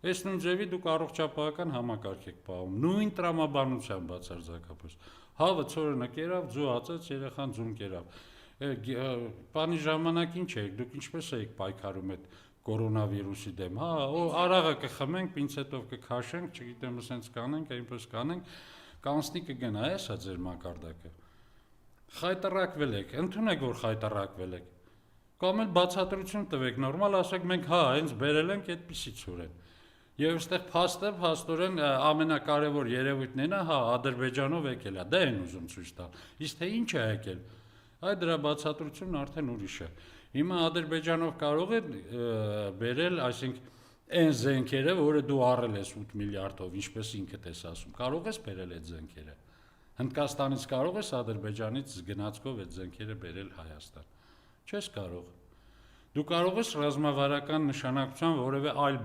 Այս նույն ձևի դուք առողջապահական համակարգ եք պահում, նույն տրամաբանությամբ բացարձակապես։ Հավը ցորը նկերավ, ձու ածեց, երեխան ձուն կերավ։ Բանի ժամանակ ինչ եք, դուք ինչպես եք պայքարում այդ կորոնավիրուսի դեմ, հա, արաղը կխմենք, պինցետով կքաշենք, չգիտեմ, ասենց կանենք, այնպես կանենք, կանցնի կգնա, էսա ձեր մակարդակը։ Խայտարակվել եք, ընդունեք, որ խայտարակվել եք։ Կամ էլ բացատրություն տվեք, նորմալ ասեք, մենք հա, հենց բերել ենք այդպիսի ցուրեն։ Եվ այստեղ փաստորեն ամենակարևոր երևույթն է, հա, Ադրբեջանով եկել է, դա են ուզում ցույց տալ։ Իսկ թե ինչ է եկել, այ դրա բացատրությունն արդեն ուրիշ է։ Հիմա Ադրբեջանով կարող է բերել, այսինքն այն զենքերը, որը դու առել ես 8 միլիարդով, ինչպես ինքդ ես ասում, կարող ես բերել այդ զենքերը։ Հնդկաստանից կարող ես Ադրբեջանից գնացքով այդ զենքերը բերել Հայաստան։ Չես կարող։ Դու կարող ես ռազմավարական նշանակության որևէ այլ